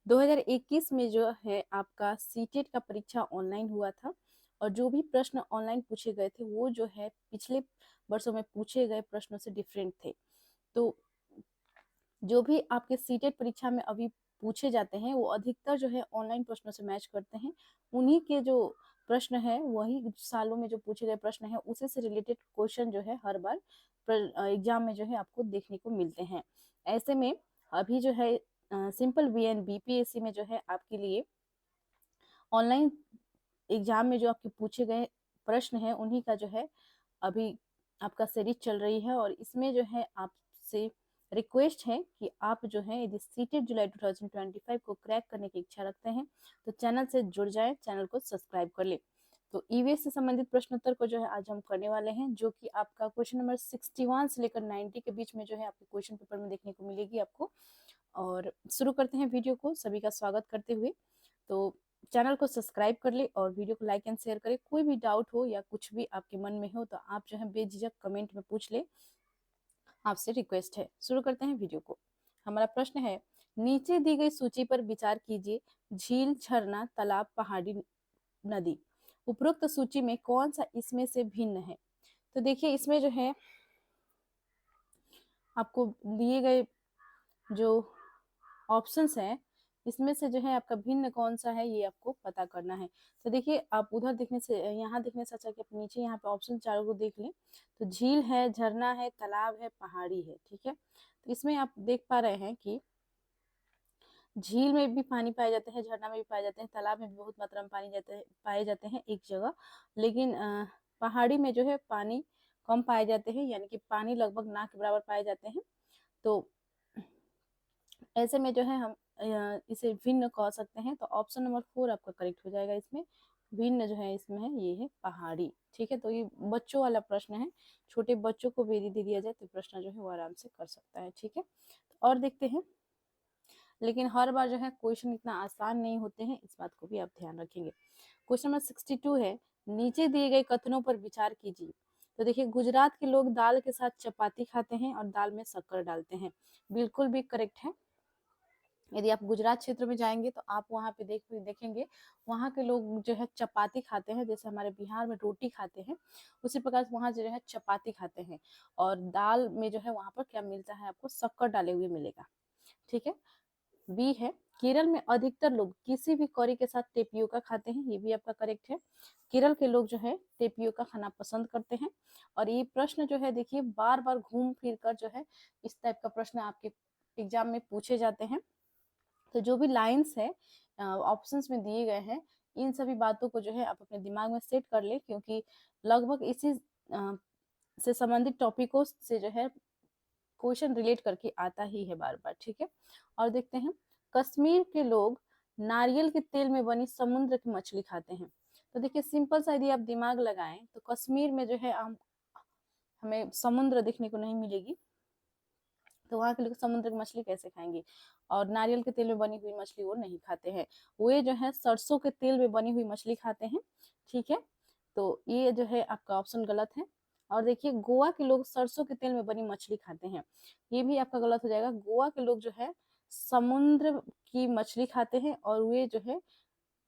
2021 में जो है आपका सीटेट का परीक्षा ऑनलाइन हुआ था और जो भी प्रश्न ऑनलाइन पूछे गए थे वो जो है पिछले वर्षों में पूछे गए प्रश्नों से डिफरेंट थे। तो जो भी आपके सीटेट परीक्षा में अभी पूछे जाते हैं वो अधिकतर जो है ऑनलाइन प्रश्नों से मैच करते हैं। उन्हीं के जो प्रश्न है वही सालों में जो पूछे गए प्रश्न है उसी से रिलेटेड क्वेश्चन जो है हर बार एग्जाम में जो है आपको देखने को मिलते हैं। ऐसे में अभी जो है सिंपल वीएन बीपीएससी में जो है आपके लिए ऑनलाइन एग्जाम में जो आपके पूछे गए प्रश्न है उन्हीं का जो है अभी आपका सीरीज चल रही है और इसमें जो है आपसे रिक्वेस्ट है कि आप जो है यदि सीटेट जुलाई 2025 को क्रैक करने की इच्छा रखते हैं तो चैनल से जुड़ जाएं, चैनल को सब्सक्राइब कर ले। तो ईवीएस से संबंधित प्रश्नोत्तर को जो है आज हम करने वाले हैं जो कि आपका क्वेश्चन नंबर 61 से लेकर 90 के बीच में जो है आपके क्वेश्चन पेपर में देखने को मिलेगी आपको। और शुरू करते हैं वीडियो को सभी का स्वागत करते हुए। तो चैनल को सब्सक्राइब कर ले और वीडियो को लाइक एंड शेयर करें। कोई भी डाउट हो या कुछ भी आपके मन में हो तो आप जो है बेझिझक कमेंट में पूछ ले, आपसे रिक्वेस्ट है। शुरू करते हैं वीडियो को। हमारा प्रश्न है, नीचे दी गई सूची पर विचार कीजिए। झील, झरना, तालाब, पहाड़ी, नदी। उपरोक्त सूची में कौन सा इसमें से भिन्न है? तो देखिए इसमें जो है आपको दिए गए जो ऑप्शंस हैं इसमें से जो है आपका भिन्न कौन सा है ये आपको पता करना है। तो देखिए आप उधर देखने से यहाँ देखने से अच्छा कि आप नीचे यहाँ पे ऑप्शन चारों को देख लें। तो झील है, झरना है, तालाब है, पहाड़ी है। ठीक है, तो इसमें आप देख पा रहे हैं कि झील में भी पानी पाए जाते हैं, झरना में भी पाए जाते हैं, तालाब में भी बहुत मात्रा में पाए जाते हैं एक जगह। लेकिन पहाड़ी में जो है पानी कम पाए जाते हैं, यानी कि पानी लगभग ना के बराबर पाए जाते हैं। तो ऐसे में जो है हम इसे भिन्न कह सकते हैं। तो ऑप्शन नंबर 4 आपका करेक्ट हो जाएगा। इसमें भिन्न जो है इसमें है ये है पहाड़ी। ठीक है, तो ये बच्चों वाला प्रश्न है, छोटे बच्चों को भी दे दिया जाए तो प्रश्न जो है वो आराम से कर सकता है। ठीक है, तो और देखते हैं। लेकिन हर बार जो है क्वेश्चन इतना आसान नहीं होते हैं, इस बात को भी आप ध्यान रखेंगे। क्वेश्चन नंबर 62 है, नीचे दिए गए कथनों पर विचार कीजिए। तो देखिए गुजरात के लोग दाल के साथ चपाती खाते हैं और दाल में शक्कर डालते हैं। बिल्कुल भी करेक्ट है। यदि आप गुजरात क्षेत्र में जाएंगे तो आप वहाँ पे देखेंगे वहाँ के लोग जो है चपाती खाते हैं, जैसे हमारे बिहार में रोटी खाते हैं उसी प्रकार वहाँ जो है चपाती खाते हैं। और दाल में जो है वहाँ पर क्या मिलता है आपको, शक्कर डाले हुए मिलेगा। ठीक है, बी है, केरल में अधिकतर लोग किसी भी करी के साथ टेपियोका खाते हैं। ये भी आपका करेक्ट है। केरल के लोग जो है टेपियोका खाना पसंद करते हैं। और ये प्रश्न जो है देखिए बार बार घूम फिर कर जो है इस टाइप का प्रश्न आपके एग्जाम में पूछे जाते हैं। तो जो भी लाइंस है ऑप्शंस में दिए गए हैं इन सभी बातों को जो है आप अपने दिमाग में सेट कर ले, क्योंकि लगभग इसी से संबंधित टॉपिकों से जो है क्वेश्चन रिलेट करके आता ही है बार बार। ठीक है, और देखते हैं, कश्मीर के लोग नारियल के तेल में बनी समुद्र की मछली खाते हैं। तो देखिए सिंपल सा यदि आप दिमाग लगाएं तो कश्मीर में जो है हमें समुद्र देखने को नहीं मिलेगी, तो वहाँ के लोग समुद्र की मछली कैसे खाएंगे? और नारियल के तेल में बनी हुई मछली वो नहीं खाते हैं, वे जो है सरसों के तेल में बनी हुई मछली खाते हैं। ठीक है, तो ये जो है आपका ऑप्शन गलत है। और देखिए गोवा के लोग सरसों के तेल में बनी मछली खाते हैं, ये भी आपका गलत हो जाएगा। गोवा के लोग जो है समुद्र की मछली खाते हैं और वे जो है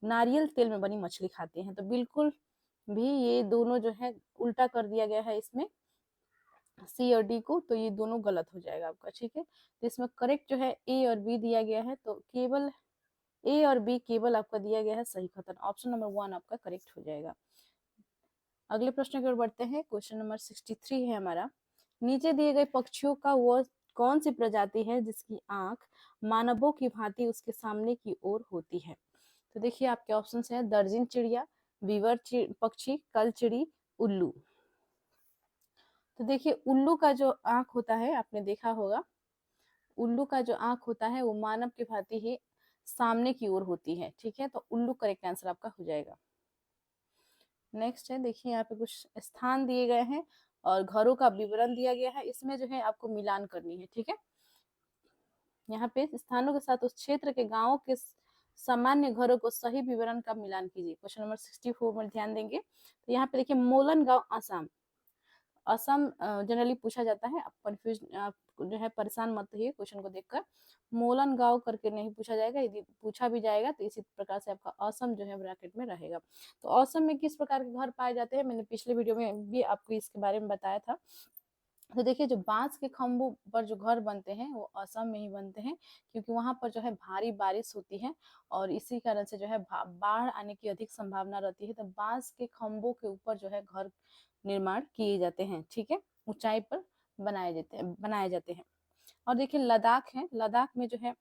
नारियल तेल में बनी मछली खाते हैं। तो बिल्कुल भी ये दोनों जो है उल्टा कर दिया गया है इसमें सी और डी को, तो ये दोनों गलत हो जाएगा आपका। ठीक है, तो इसमें करेक्ट जो है ए और बी दिया गया है, तो केवल ए और बी केवल आपका दिया गया है सही कथन। ऑप्शन नंबर 1 आपका करेक्ट हो जाएगा। अगले प्रश्न की ओर बढ़ते हैं। क्वेश्चन नंबर 63 है हमारा, नीचे दिए गए पक्षियों का वह कौन सी प्रजाति है जिसकी आंख मानवों की भांति उसके सामने की ओर होती है? तो देखिए आपके ऑप्शन हैं, दर्जन चिड़िया, बीवर पक्षी, कलचिड़ी, उल्लू। तो देखिए उल्लू का जो आंख होता है आपने देखा होगा, उल्लू का जो आंख होता है वो मानव की भांति ही सामने की ओर होती है। ठीक है, तो उल्लू करेक्ट आंसर आपका हो जाएगा। नेक्स्ट है, देखिए यहाँ पे कुछ स्थान दिए गए हैं और घरों का विवरण दिया गया है, इसमें जो है आपको मिलान करनी है। ठीक है, यहाँ पे स्थानों के साथ उस क्षेत्र के गांवों के सामान्य घरों को सही विवरण का मिलान कीजिए। क्वेश्चन नंबर 64 में ध्यान देंगे तो यहाँ पे देखिए मोलन गांव आसाम। असम जनरली पूछा जाता है। आप कंफ्यूज, आप जो है परेशान मत होइए क्वेश्चन को देखकर। मोलन गांव करके नहीं पूछा जाएगा, यदि पूछा भी जाएगा तो इसी प्रकार से आपका असम जो है ब्रैकेट में रहेगा। तो असम में किस प्रकार के घर पाए जाते हैं, मैंने पिछले वीडियो में भी आपको इसके बारे में बताया था। तो देखिए, जो बांस के खंभों पर जो घर बनते हैं वो असम में ही बनते हैं, क्योंकि वहां पर जो है भारी बारिश होती है और इसी कारण से जो है बाढ़ आने की अधिक संभावना रहती है। तो बांस के खंभों के ऊपर जो है घर निर्माण किए जाते हैं, ठीक है, ऊंचाई पर बनाए जाते हैं। और देखिए लद्दाख है, लद्दाख में जो है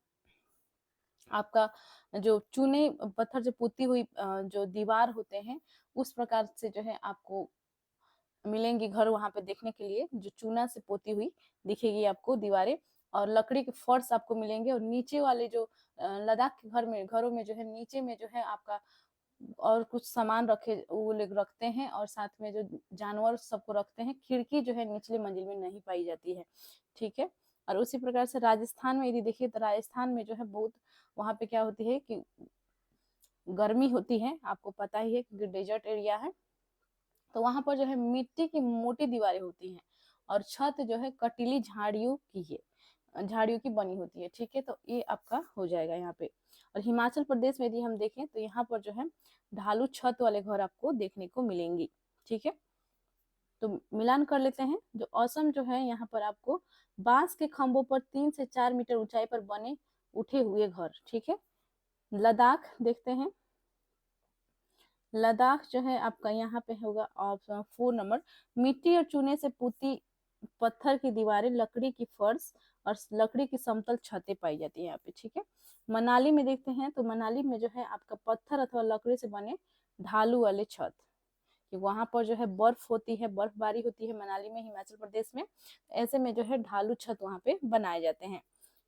आपका जो चूने पत्थर से पुती हुई जो दीवार होते हैं, उस प्रकार से जो है आपको मिलेंगी घर वहां पे देखने के लिए, जो चूना से पोती हुई दिखेगी आपको दीवारें, और लकड़ी के फर्श आपको मिलेंगे। और नीचे वाले जो लद्दाख के घरों में जो है नीचे में जो है आपका और कुछ सामान रखे वो लोग रखते हैं, और साथ में जो जानवर सबको रखते हैं। खिड़की जो है निचली मंजिल में नहीं पाई जाती है, ठीक है। और उसी प्रकार से राजस्थान में यदि देखिए तो राजस्थान में जो है बहुत वहां पे क्या होती है कि गर्मी होती है, आपको पता ही है क्योंकि डेजर्ट एरिया है। तो वहां पर जो है मिट्टी की मोटी दीवारें होती हैं और छत जो है कटीली झाड़ियों की बनी होती है, ठीक है। तो ये आपका हो जाएगा यहाँ पे। और हिमाचल प्रदेश में यदि हम देखें तो यहाँ पर जो है ढालू छत वाले घर आपको देखने को मिलेंगी, ठीक है। तो मिलान कर लेते हैं। जो असम जो है यहाँ पर आपको बांस के खंभों पर 3 से 4 मीटर ऊंचाई पर बने उठे हुए घर, ठीक है। लद्दाख देखते हैं। लद्दाख जो है आपका यहाँ पे होगा ऑप्शन 4 नंबर। मिट्टी और चूने से पुती पत्थर की दीवारें, लकड़ी की फर्श और लकड़ी की समतल छतें पाई जाती है यहाँ पे, ठीक है। मनाली में देखते हैं तो मनाली में जो है आपका पत्थर अथवा लकड़ी से बने ढालू वाले छत, कि वहां पर जो है बर्फ होती है, बर्फबारी होती है मनाली में, हिमाचल प्रदेश में। ऐसे में जो है ढालू छत वहां पे बनाए जाते हैं,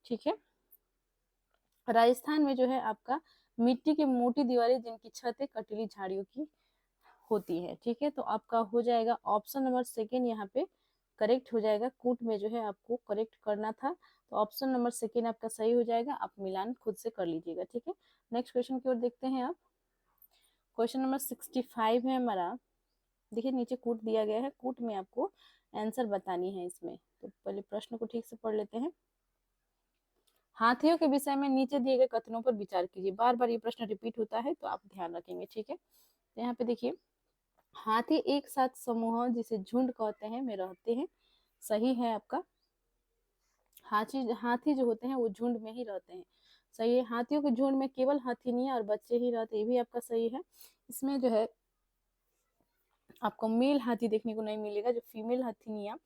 ठीक है। राजस्थान में जो है आपका मिट्टी की मोटी दीवारें जिनकी छतें कटीली झाड़ियों की होती है, ठीक है। तो आपका हो जाएगा ऑप्शन नंबर सेकेंड यहाँ पे करेक्ट हो जाएगा। कूट में जो है आपको करेक्ट करना था, तो ऑप्शन नंबर सेकेंड आपका सही हो जाएगा। आप मिलान खुद से कर लीजिएगा, ठीक है। नेक्स्ट क्वेश्चन की ओर देखते हैं आप। क्वेश्चन नंबर 65 है हमारा। देखिए नीचे कूट दिया गया है, कूट में आपको आंसर बतानी है इसमें। तो पहले प्रश्न को ठीक से पढ़ लेते हैं। हाथियों के विषय में नीचे दिए गए कथनों पर विचार कीजिए। बार बार ये प्रश्न रिपीट होता है तो आप ध्यान रखेंगे, ठीक है। तो यहाँ पे देखिए, हाथी एक साथ समूह जिसे झुंड कहते हैं में रहते हैं, सही है आपका। हाथी हाथी जो होते हैं वो झुंड में ही रहते हैं, सही है। हाथियों के झुंड में केवल हथिनियां और बच्चे ही रहते हैं, ये भी आपका सही है। इसमें जो है आपको मेल हाथी देखने को नहीं मिलेगा, जो फीमेल हथिनियां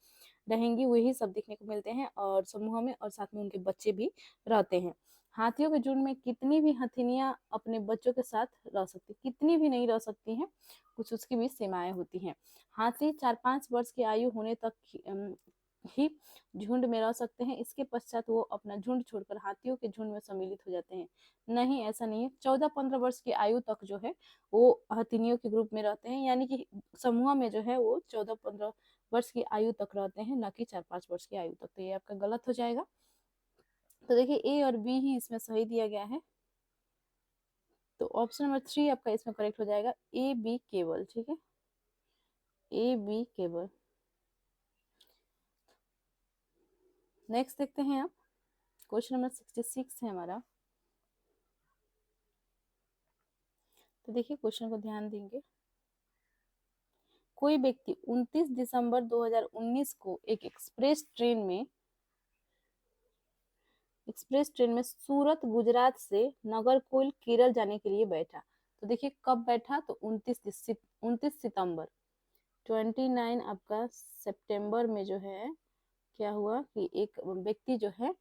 रहेंगी वही सब देखने को मिलते हैं और समूह में, और साथ में उनके बच्चे भी रहते हैं। हाथियों के झुंड में कितनी भी हथिनियां अपने बच्चों के साथ रह सकती, कितनी भी नहीं रह सकती हैं, कुछ उसकी भी सीमाएं होती हैं। हाथी 4-5 वर्ष की आयु होने तक ही झुंड में रह सकते हैं, इसके पश्चात वो अपना झुंड छोड़कर हाथियों के झुंड में सम्मिलित हो जाते हैं। नहीं, ऐसा नहीं है। 14-15 वर्ष की आयु तक जो है वो हथिनियों के ग्रुप में रहते हैं, यानी कि समूह में जो है वो 14-15 वर्ष की आयु तक रहते हैं, न कि 4-5 वर्ष की आयु तक। तो ये आपका गलत हो जाएगा। तो देखिए ए और बी ही इसमें सही दिया गया है, तो ऑप्शन नंबर 3 आपका इसमें करेक्ट हो जाएगा, ए बी केवल, ठीक है, ए बी केवल। नेक्स्ट देखते हैं आप। क्वेश्चन नंबर 66 है हमारा। तो देखिए क्वेश्चन को ध्यान देंगे। कोई व्यक्ति 29 दिसंबर 2019 को एक एक्सप्रेस ट्रेन में सूरत गुजरात से नागरकोइल केरल जाने के लिए बैठा। तो देखिए कब बैठा, तो 29 सितंबर, 29 आपका सितंबर में जो है क्या हुआ कि एक व्यक्ति जो है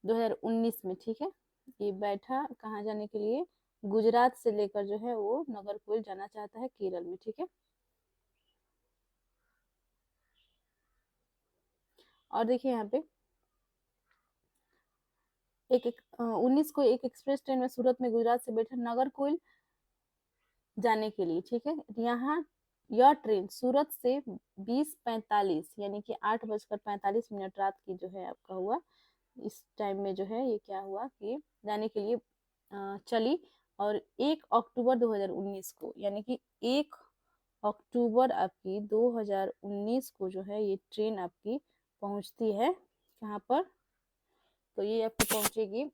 2019 में, ठीक है, ये बैठा कहाँ जाने के लिए, गुजरात से लेकर जो है वो नागरकोइल जाना चाहता है केरल में, ठीक है। और देखिए यहाँ पे 19 को एक एक्सप्रेस ट्रेन में सूरत में गुजरात से बैठा नागरकोइल जाने के लिए, ठीक है। यहाँ यह ट्रेन सूरत से 20:45 यानी कि 8:45 रात की जो है आपका हुआ, इस टाइम में जो है ये क्या हुआ कि जाने के लिए चली। और 1 अक्टूबर 2019 को, यानी कि 1 अक्टूबर आपकी 2019 को जो है ये ट्रेन आपकी पहुंचती है कहाँ पर, तो ये आपकी पहुंचेगी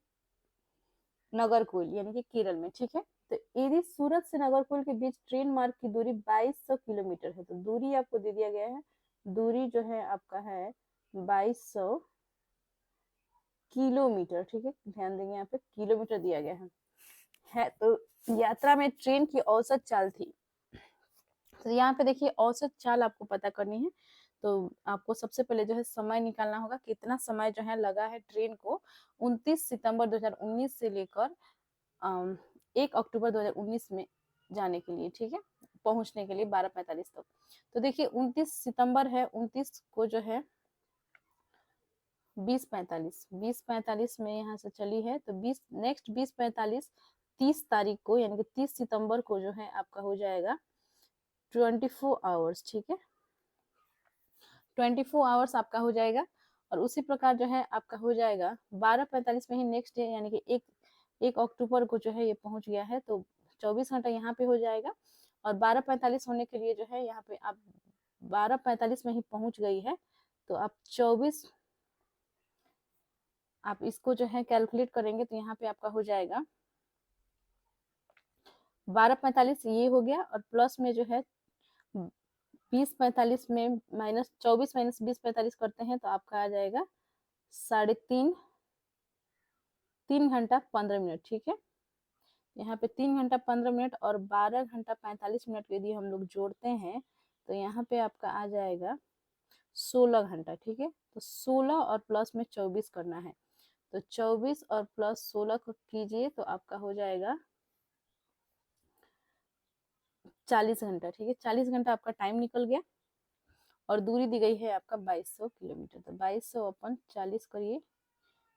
नागरकोइल यानी कि केरल में, ठीक है। तो यदि सूरत से नागरकोइल के बीच ट्रेन मार्ग की दूरी 2200 किलोमीटर है, तो दूरी आपको दे दिया गया है, दूरी जो है आपका है 2200 किलोमीटर, ठीक है, ध्यान देंगे यहाँ पे किलोमीटर दिया गया है। तो यात्रा में ट्रेन की औसत चाल थी, तो यहाँ पे देखिए औसत चाल आपको पता करनी है। तो आपको सबसे पहले जो है समय निकालना होगा, कितना समय जो है लगा है ट्रेन को 29 सितंबर 2019 से लेकर 1 अक्टूबर 2019 में जाने के लिए, ठीक है, पहुंचने के लिए 12:45 तक। तो देखिए 29 सितंबर है, 29 को जो है 20:45 में यहाँ से चली है, तो 20:45 30 तारीख को यानी कि 30 सितंबर को जो है आपका हो जाएगा 24 आवर्स, ठीक है, 24 आवर्स आपका हो जाएगा। और उसी प्रकार जो है आपका हो जाएगा 12:45 में ही नेक्स्ट डे यानी कि 1 अक्टूबर को जो है ये पहुंच गया है, तो 24 घंटा यहाँ पे हो जाएगा। और 12:45 होने के लिए जो है यहाँ पे आप 12:45 में ही पहुंच गई है, तो आप 24 आप इसको जो है कैलकुलेट करेंगे तो यहाँ पे आपका हो जाएगा 12:45 ये हो गया, और प्लस में जो है 20:45 में माइनस 24 माइनस 20:45 करते हैं तो आपका आ जाएगा 3 घंटा 15 मिनट, ठीक है। यहाँ पे 3 घंटा 15 मिनट और 12 घंटा 45 मिनट यदि हम लोग जोड़ते हैं तो यहाँ पे आपका आ जाएगा 16 घंटा, ठीक है। तो 16 और प्लस में 24 करना है, तो 24 और प्लस 16 को कीजिए तो आपका हो जाएगा 40 घंटा, ठीक है। 40 घंटा आपका टाइम निकल गया, और दूरी दी गई है आपका 2200 किलोमीटर, तो 2200 अपन 40 करिए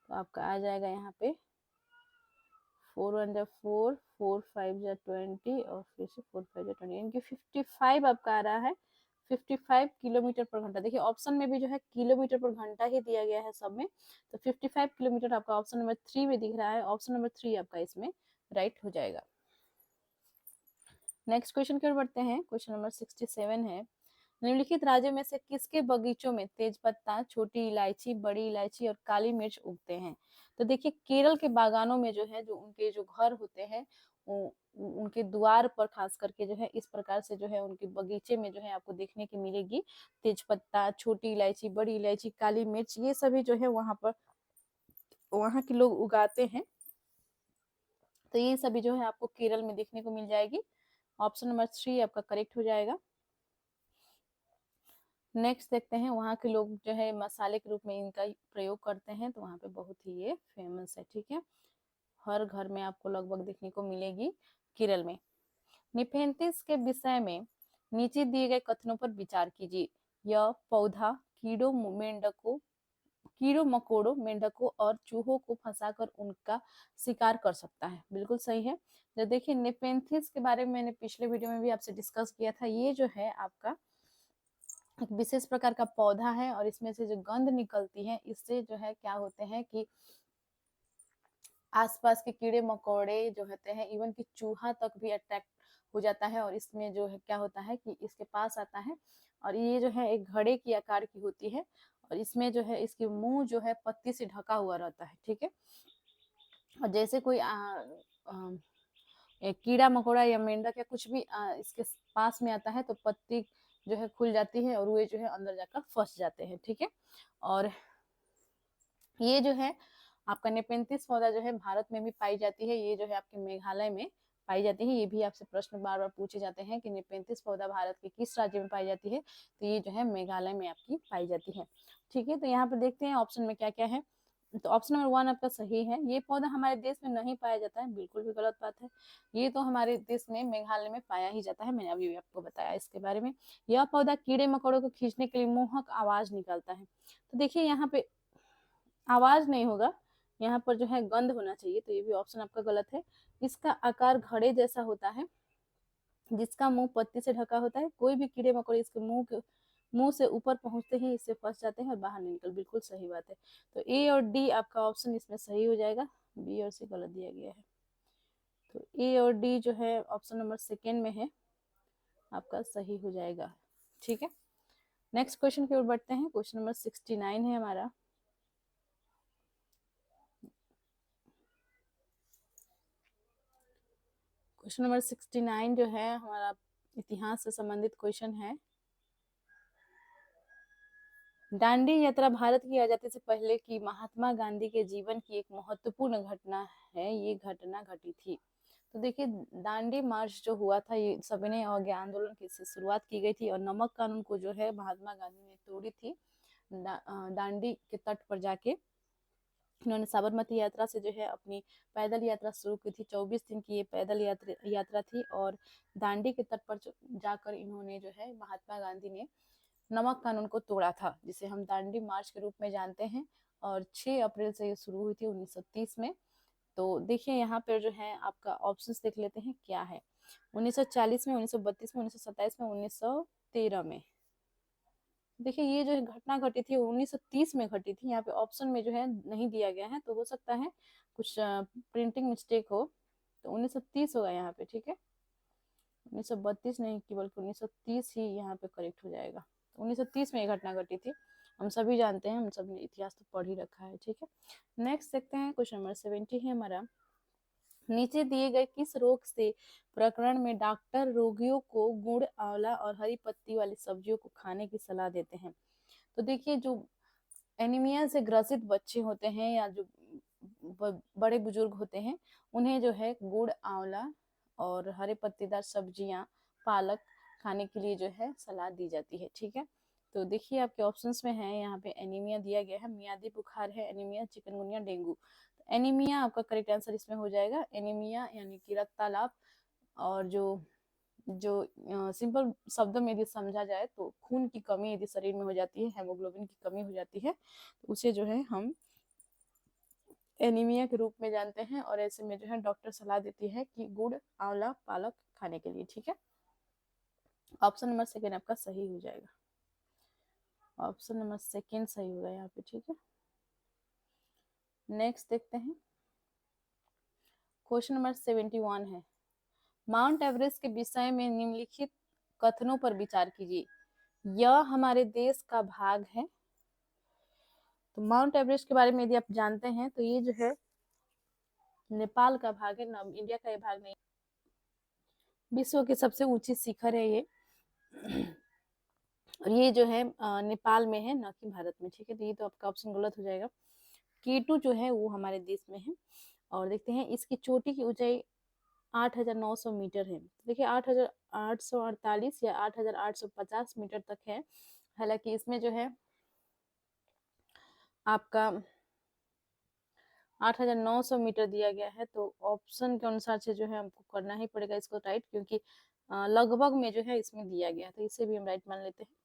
तो आपका आ जाएगा यहाँ पे 4 1 4 4 5 20 और फिर से 4 5 20 यानी कि 55 आपका आ रहा है, 55 किलोमीटर पर घंटा। देखिए ऑप्शन में भी जो है किलोमीटर पर घंटा ही दिया गया है सब में, तो 55 किलोमीटर आपका ऑप्शन नंबर 3 में दिख रहा है, ऑप्शन नंबर 3 आपका इसमें राइट हो जाएगा। नेक्स्ट क्वेश्चन की ओर बढ़ते हैं, क्वेश्चन नंबर 67 है, निम्नलिखित राज्यों में से किसके बगीचों में तेजपत्ता, छोटी इलायची, बड़ी इलायची और काली मिर्च उगते हैं। तो देखिए केरल के बागानों में जो है, जो उनके जो घर होते हैं उनके द्वार पर खास करके जो है इस प्रकार से जो है उनके बगीचे में जो है आपको देखने की मिलेगी तेजपत्ता, छोटी इलायची, बड़ी इलायची, काली मिर्च, ये सभी जो है वहां पर वहां के लोग उगाते हैं। तो ये सभी जो है आपको केरल में देखने को मिल जाएगी, ऑप्शन नंबर 3 आपका करेक्ट हो जाएगा। नेक्स्ट देखते हैं, वहाँ के लोग जो है मसाले के रूप में इनका प्रयोग करते हैं, तो वहाँ पे बहुत ही ये फेमस है, ठीक है, हर घर में आपको लगभग देखने को मिलेगी केरल में। निफेंथिस के विषय में नीचे दिए गए कथनों पर विचार कीजिए। यह पौधा कीड़ों मकोड़ों, मेंढकों और चूहों को फंसाकर उनका शिकार कर सकता है, बिल्कुल सही है। जो देखिए निफेंथिस के बारे में मैंने पिछले वीडियो में भी आपसे डिस्कस किया था, ये जो है आपका एक विशेष प्रकार का पौधा है, और इसमें से जो गंध निकलती है इससे जो है क्या होते हैं कि आसपास के कीड़े मकोड़े जो होते हैं, इवन कि चूहा तक भी अट्रैक्ट हो जाता है, और इसमें जो है क्या होता है कि इसके पास आता है, और ये जो है एक घड़े की आकार की होती है, और इसमें जो है इसकी मुंह जो है पत्ती से ढका हुआ रहता है, ठीक है। और जैसे कोई कीड़ा मकोड़ा या मेंढक या कुछ भी इसके पास में आता है तो पत्ती जो है खुल जाती है, और वे जो है अंदर जाकर फंस जाते हैं, ठीक है। और ये जो है आपका नेपेंथिस पौधा जो है भारत में भी पाई जाती है, ये जो है आपके मेघालय में पाई जाती है। ये भी आपसे प्रश्न बार बार पूछे जाते हैं कि नेपेंथिस पौधा भारत के किस राज्य में पाई जाती है, तो ये जो है मेघालय में आपकी पाई जाती है, ठीक है। तो यहाँ पे देखते हैं ऑप्शन में क्या क्या है, तो ऑप्शन नंबर 1 आपका सही है, ये पौधा हमारे देश में नहीं पाया जाता है, बिल्कुल भी गलत बात है, ये तो हमारे देश में मेघालय में पाया ही जाता है, मैंने अभी भी आपको बताया इसके बारे में। यह पौधा कीड़े मकोड़ों को खींचने के लिए मोहक आवाज निकालता है, तो देखिए यहाँ पे आवाज नहीं होगा, यहाँ पर जो है गंध होना चाहिए, तो ये भी ऑप्शन आपका गलत है। इसका आकार घड़े जैसा होता है, जिसका मुंह पत्ती से ढका होता है, कोई भी कीड़े मकोड़े इसके मुंह से ऊपर पहुंचते ही इससे फंस जाते हैं और बाहर नहीं निकल, बिल्कुल सही बात है। तो ए और डी आपका ऑप्शन इसमें सही हो जाएगा, बी और सी गलत दिया गया है। तो ए और डी जो है ऑप्शन नंबर 2 में है, आपका सही हो जाएगा। ठीक है, नेक्स्ट क्वेश्चन की ओर बढ़ते हैं। क्वेश्चन नंबर 69 है हमारा। क्वेश्चन नंबर 69 जो है हमारा इतिहास से संबंधित क्वेश्चन है। दांडी यात्रा भारत की आजादी से पहले की महात्मा गांधी के जीवन की एक महत्वपूर्ण घटना है। ये घटना घटी थी। तो देखिए, दांडी मार्च जो हुआ था, ये सविनय अवज्ञा आंदोलन की से शुरुआत की गई थी और नमक कानून को जो है महात्मा गांधी ने तोड़ी थी। दांडी के तट पर जाके इन्होंने साबरमती यात्रा से जो है अपनी पैदल यात्रा शुरू की थी। 24 दिन की ये पैदल यात्रा थी और दांडी के तट पर जाकर इन्होंने जो है महात्मा गांधी ने नमक कानून को तोड़ा था, जिसे हम दांडी मार्च के रूप में जानते हैं। और 6 अप्रैल से ये शुरू हुई थी 1930 में। तो देखिए यहाँ पर जो है आपका ऑप्शंस देख लेते हैं क्या है। 1940 में, 1932 में, 1927 में, 1913 में। देखिए ये जो घटना घटी थी 1930 में घटी थी। यहाँ पे ऑप्शन में जो है नहीं दिया गया है, तो हो सकता है कुछ प्रिंटिंग मिस्टेक हो। तो 1930 होगा यहाँ पे। ठीक है, 1932 नहीं कि बल्कि 1930 ही यहाँ पे करेक्ट हो जाएगा। 1930 में ये घटना घटी थी। हम सभी जानते हैं, हम सब ने इतिहास तो पढ़ ही रखा है। ठीक है, नेक्स्ट देखते हैं। क्वेश्चन नंबर 70 है हमारा। नीचे दिए गए किस रोग से प्रकरण में डॉक्टर रोगियों को गुड़, आंवला और हरी पत्ती वाली सब्जियों को खाने की सलाह देते हैं? तो देखिए, जो एनीमिया से ग्रसित बच्चे होते हैं या जो बड़े बुजुर्ग होते हैं, उन्हें जो है गुड़, आंवला और हरे पत्तेदार सब्जियां, पालक खाने के लिए जो है सलाह दी जाती है। ठीक है, तो देखिए आपके ऑप्शंस में है यहाँ पे एनीमिया दिया गया है, मियादी बुखार है, एनीमिया, चिकनगुनिया, डेंगू। तो एनीमिया आपका करेक्ट आंसर इसमें हो जाएगा। एनीमिया यानी कि रक्तालाप। और जो जो सिंपल शब्दों में यदि समझा जाए तो खून की कमी यदि शरीर में हो जाती है, हेमोग्लोबिन की कमी हो जाती है, तो उसे जो है हम एनीमिया के रूप में जानते हैं। और ऐसे में जो है डॉक्टर सलाह देती है कि गुड़, आंवला, पालक खाने के लिए। ठीक है, ऑप्शन नंबर सेकेंड आपका सही हो जाएगा। ऑप्शन नंबर सेकेंड सही होगा यहाँ पे। ठीक है, नेक्स्ट देखते हैं। क्वेश्चन नंबर 71 है। माउंट एवरेस्ट के विषय में निम्नलिखित कथनों पर विचार कीजिए। यह हमारे देश का भाग है। तो माउंट एवरेस्ट के बारे में यदि आप जानते हैं तो ये जो है नेपाल का भाग है, इंडिया का ये भाग नहीं। विश्व की सबसे ऊंची शिखर है ये, और ये जो है नेपाल में है, न कि भारत में। ठीक है, तो ये तो आपका ऑप्शन गलत हो जाएगा। K2 जो है वो हमारे देश में है। और देखते हैं इसकी चोटी की ऊंचाई 8,900 मीटर है। देखिए 8,848 या 8,850 मीटर तक है। हालांकि इसमें जो है आपका 8,900 मीटर दिया गया है, तो ऑप्शन के अनुसार से जो है हमको करना ही पड़ेगा इसको राइट, क्योंकि लगभग में जो है इसमें दिया गया है, तो इसे भी हम राइट मान लेते हैं।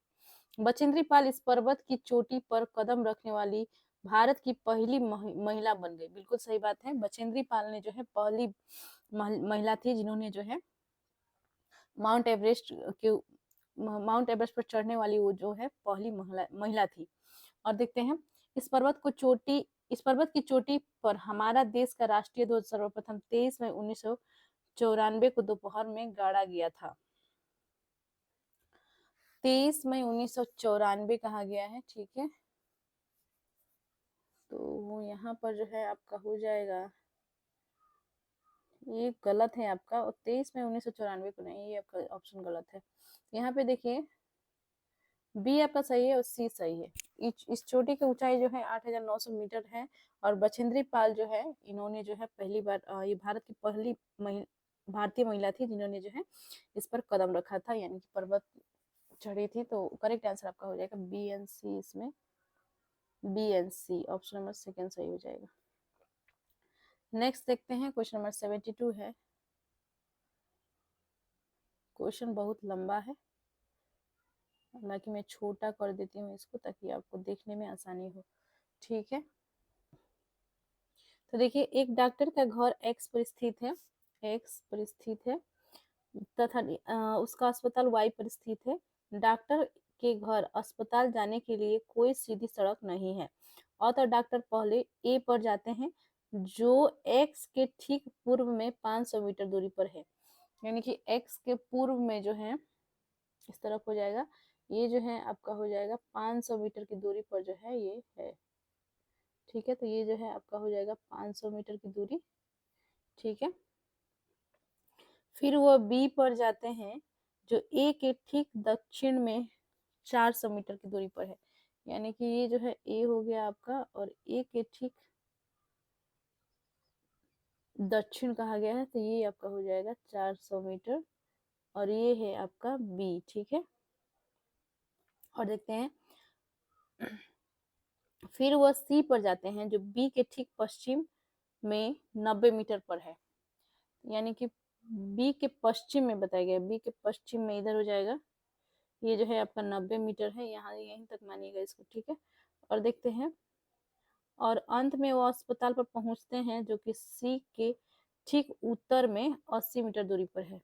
बचेंद्री पाल इस पर्वत की चोटी पर कदम रखने वाली भारत की पहली महिला बन गई। बिल्कुल सही बात है, बचेंद्री पाल ने जो है पहली महिला थी जिन्होंने जो है माउंट एवरेस्ट पर चढ़ने वाली वो जो है पहली महिला थी। और देखते हैं इस पर्वत की चोटी पर हमारा देश का राष्ट्रीय ध्वज सर्वप्रथम 23 मई 1994 को दोपहर में गाड़ा गया था। 23 मई 1994 कहा गया है। ठीक है, तो यहाँ पर जो है आपका हो जाएगा, ये गलत है आपका, और 23 मई 1994 को नहीं, ये आपका ऑप्शन गलत है। यहाँ पे देखिए बी आपका सही है और सी सही है। इस चोटी की ऊंचाई जो है 8,900 मीटर है। और बछेंद्री पाल जो है, इन्होंने जो है पहली बार ये भारत की पहली भारतीय महिला थी जिन्होंने जो है इस पर कदम रखा था, यानी कि पर्वत चढ़ी थी। तो करेक्ट आंसर आपका हो जाएगा बी एंड सी। इसमें B and C option number second सही हो जाएगा। नेक्स्ट देखते हैं। क्वेश्चन नंबर 72 है। क्वेश्चन बहुत लंबा है, हालांकि मैं छोटा कर देती हूँ इसको ताकि आपको देखने में आसानी हो। ठीक है, तो देखिए एक डॉक्टर का घर एक्स पर स्थित है तथा उसका अस्पताल वाई पर स्थित है। डॉक्टर के घर अस्पताल जाने के लिए कोई सीधी सड़क नहीं है, अतः डॉक्टर पहले ए पर जाते हैं जो एक्स के ठीक पूर्व में 500 मीटर दूरी पर है। यानी कि एक्स के पूर्व में जो है इस तरफ हो जाएगा। ये जो है आपका हो जाएगा 500 मीटर की दूरी पर जो है ये है। ठीक है, तो ये जो है आपका हो जाएगा 500 मीटर की दूरी। ठीक है, फिर वो बी पर जाते हैं जो ए के ठीक दक्षिण में 400 मीटर की दूरी पर है। यानी कि ये जो है ए हो गया आपका, और ए के ठीक दक्षिण कहा गया है, तो ये आपका हो जाएगा 400 मीटर, और ये है आपका बी। ठीक है, और देखते हैं फिर वह सी पर जाते हैं जो बी के ठीक पश्चिम में 90 मीटर पर है। यानी कि बी के पश्चिम में बताया गया, बी के पश्चिम में इधर हो जाएगा। ये जो है आपका 90 मीटर है, यहाँ यहीं तक मानिएगा इसको। ठीक है, और देखते हैं, और अंत में वो अस्पताल पर पहुंचते हैं जो कि सी के ठीक उत्तर में 80 मीटर दूरी पर है।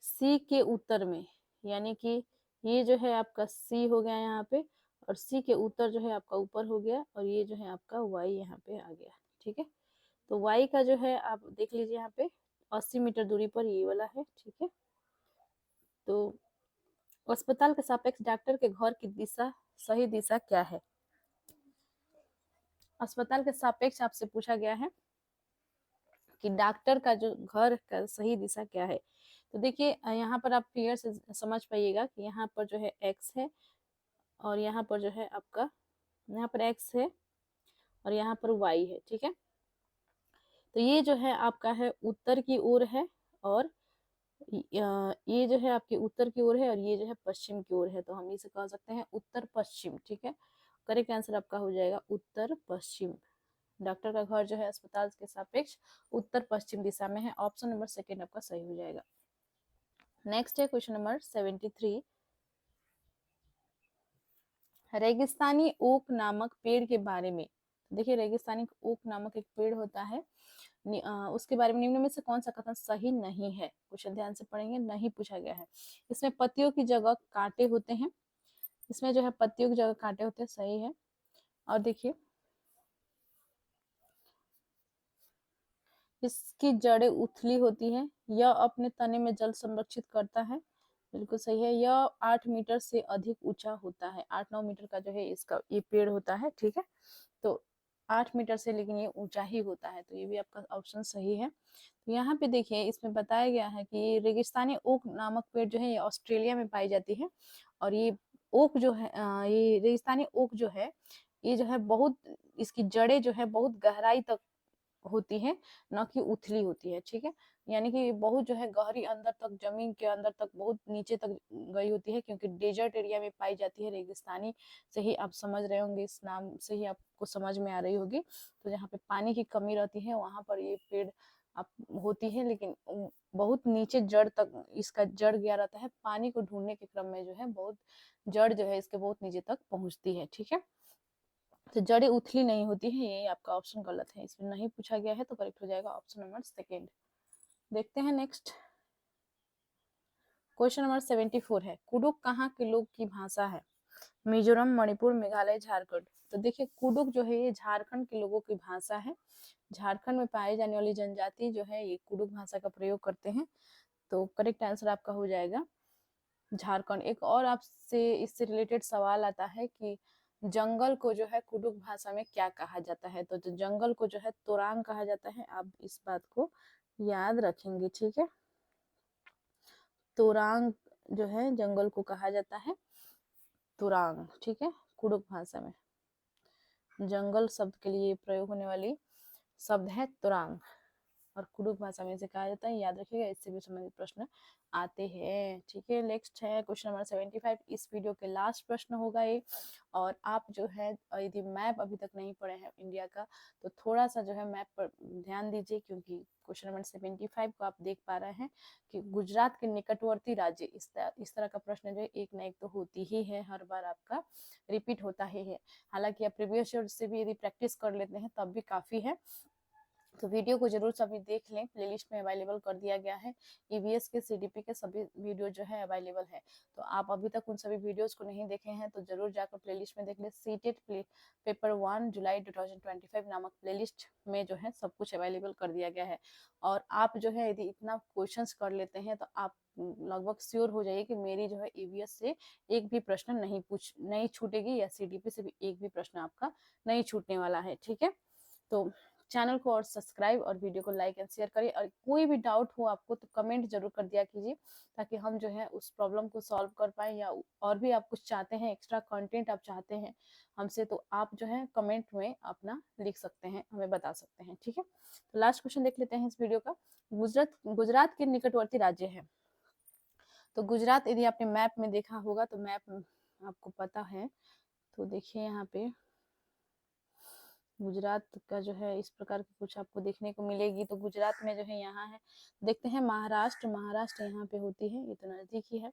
सी के उत्तर में, यानी कि ये जो है आपका सी हो गया यहाँ पे, और सी के उत्तर जो है आपका ऊपर हो गया, और ये जो है आपका वाई यहाँ पे आ गया। ठीक है, तो वाई का जो है आप देख लीजिए यहाँ पे 80 मीटर दूरी पर ये वाला है। ठीक है, तो अस्पताल के सापेक्ष डॉक्टर के घर की दिशा, सही दिशा क्या है? अस्पताल के सापेक्ष आपसे पूछा गया है कि डॉक्टर का जो घर का सही दिशा क्या है। तो देखिए यहाँ पर आप क्लियर से समझ पाइएगा कि यहाँ पर जो है एक्स है, और यहाँ पर जो है आपका, यहाँ पर एक्स है और यहाँ पर वाई है। ठीक है, तो ये जो है आपका है उत्तर की ओर है, और ये जो है आपके उत्तर की ओर है, और ये जो है पश्चिम की ओर है। तो हम इसे कह सकते हैं उत्तर पश्चिम। ठीक है, करेक्ट आंसर आपका हो जाएगा उत्तर पश्चिम। डॉक्टर का घर जो है अस्पताल के सापेक्ष उत्तर पश्चिम दिशा में है। ऑप्शन नंबर सेकेंड आपका सही हो जाएगा। नेक्स्ट है क्वेश्चन नंबर 73। रेगिस्तानी ओक नामक पेड़ के बारे में। देखिए रेगिस्तानी ओक नामक एक पेड़ होता है, उसके बारे में निम्न में से कौन सा कथन सही नहीं है? क्वेश्चन ध्यान से पढ़ेंगे, नहीं पूछा गया है। इसमें पत्तियों की जगह कांटे होते हैं, इसमें जो है पत्तियों की जगह कांटे होते हैं, सही है। और देखिए इसकी जड़ें उथली होती हैं, यह अपने तने में जल संरक्षित करता है, बिल्कुल सही है। यह 8 मीटर से अधिक ऊंचा होता है, 8-9 मीटर का जो है इसका ये पेड़ होता है। ठीक है, तो 8 मीटर से लेकिन ये ऊंचा ही होता है, तो ये भी आपका ऑप्शन सही है। तो यहाँ पे देखिए इसमें बताया गया है कि रेगिस्तानी ओक नामक पेड़ जो है ये ऑस्ट्रेलिया में पाई जाती है, और ये ओक जो है ये रेगिस्तानी ओक जो है ये जो है बहुत, इसकी जड़ें जो है बहुत गहराई तक होती है, न कि उथली होती है। ठीक है, यानी कि बहुत जो है गहरी अंदर तक, जमीन के अंदर तक, बहुत नीचे तक गई होती है, क्योंकि डेजर्ट एरिया में पाई जाती है। रेगिस्तानी से ही आप समझ रहे होंगे, इस नाम से ही आपको समझ में आ रही होगी। तो जहाँ पे पानी की कमी रहती है वहां पर ये पेड़ आप होती है, लेकिन बहुत नीचे जड़ तक इसका जड़ गया रहता है। पानी को ढूंढने के क्रम में जो है बहुत जड़ जो है इसके बहुत नीचे तक पहुंचती है। ठीक है, तो जड़ें उथली नहीं होती है, ये आपका ऑप्शन गलत है, इसमें नहीं पूछा गया है, तो करेक्ट हो जाएगा ऑप्शन नंबर सेकेंड। देखते हैं नेक्स्ट क्वेश्चन नंबर 74 है, कुडुक कहाँ के लोग की भाषा है? मिजोरम, मणिपुर, मेघालय, झारखंड। तो देखिए कुडुक जो है ये झारखंड के लोगों की भाषा है। झारखंड में पाई जाने वाली जनजाति जो है ये कुडुक भाषा का प्रयोग करते हैं, तो करेक्ट आंसर आपका हो जाएगा झारखंड। एक और आपसे इससे रिलेटेड सवाल आता है कि जंगल को जो है कुडुक भाषा में क्या कहा जाता है? तो जो जंगल को जो है तोरांग कहा जाता है, आप इस बात को याद रखेंगे। ठीक है, तोरांग जो है जंगल को कहा जाता है तुरांग। ठीक है, कुडुक भाषा में जंगल शब्द के लिए प्रयोग होने वाली शब्द है तुरांग, और कुडुक भाषा में इसे कहा जाता है, याद रखिएगा, इससे भी संबंधित प्रश्न आते हैं। ठीक है, नेक्स्ट है क्वेश्चन नंबर 75। इस वीडियो के लास्ट प्रश्न होगा ये, और आप जो है यदि मैप अभी तक नहीं पढ़े हैं इंडिया का, तो थोड़ा सा जो है मैप पर ध्यान दीजिए, क्योंकि क्वेश्चन नंबर 75 को आप देख पा रहे हैं कि गुजरात के निकटवर्ती राज्य, इस तरह का प्रश्न जो है एक ना एक तो होती ही है, हर बार आपका रिपीट होता ही है। हालांकि आप प्रीवियस ईयर से भी यदि प्रैक्टिस कर लेते हैं तब भी काफी है। तो वीडियो को जरूर सभी देख लें, प्लेलिस्ट में अवेलेबल कर दिया गया है। ईवीएस के सीडीपी के सभी वीडियो जो है अवेलेबल है। तो आप अभी तक उन सभी वीडियोस को नहीं देखे हैं तो जरूर जाकर प्लेलिस्ट में देख लें। सीटेट पेपर 1 जुलाई 2025 नामक प्लेलिस्ट में जो है सब कुछ अवेलेबल कर दिया गया है। और आप जो है यदि इतना क्वेश्चंस कर लेते हैं तो आप लगभग श्योर हो जाइए कि मेरी जो है ईवीएस से एक भी प्रश्न नहीं छूटेगी, या सीडीपी से भी एक भी प्रश्न आपका नहीं छूटने वाला है। ठीक है, तो चैनल को और सब्सक्राइब और वीडियो को लाइक एंड शेयर करिए। और कोई भी डाउट हो आपको तो कमेंट जरूर कर दिया कीजिए, ताकि हम जो है उस प्रॉब्लम को सॉल्व कर पाए, या और भी आप कुछ चाहते हैं, एक्स्ट्रा कंटेंट आप चाहते हैं हमसे, तो आप जो है कमेंट में अपना लिख सकते हैं, हमें बता सकते हैं। ठीक है, तो लास्ट क्वेश्चन देख लेते हैं इस वीडियो का। गुजरात के निकटवर्ती राज्य है। तो गुजरात यदि आपने मैप में देखा होगा तो मैप आपको पता है, तो देखिए यहाँ पे गुजरात का जो है इस प्रकार की कुछ आपको देखने को मिलेगी। तो गुजरात में जो है यहाँ है, देखते हैं महाराष्ट्र यहाँ पे होती है, ये तो नजदीक ही है।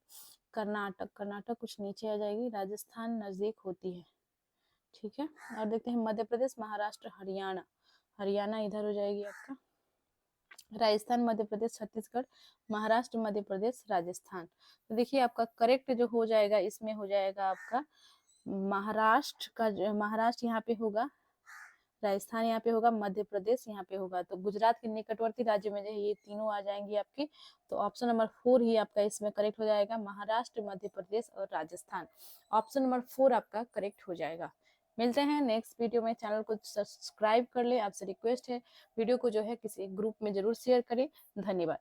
कर्नाटक कुछ नीचे आ जाएगी। राजस्थान नजदीक होती है। ठीक है, और देखते हैं मध्य प्रदेश, महाराष्ट्र, हरियाणा इधर हो जाएगी आपका। राजस्थान, मध्य प्रदेश, छत्तीसगढ़, महाराष्ट्र, मध्य प्रदेश, राजस्थान। तो देखिए आपका करेक्ट जो हो जाएगा इसमें हो जाएगा आपका महाराष्ट्र यहाँ पे होगा, राजस्थान यहाँ पे होगा, मध्य प्रदेश यहाँ पे होगा। तो गुजरात के निकटवर्ती राज्य में जो है ये तीनों आ जाएंगी आपकी। तो ऑप्शन नंबर 4 ही आपका इसमें करेक्ट हो जाएगा, महाराष्ट्र, मध्य प्रदेश और राजस्थान। ऑप्शन नंबर 4 आपका करेक्ट हो जाएगा। मिलते हैं नेक्स्ट वीडियो में। चैनल को सब्सक्राइब कर ले, आपसे रिक्वेस्ट है वीडियो को जो है किसी ग्रुप में जरूर शेयर करें। धन्यवाद।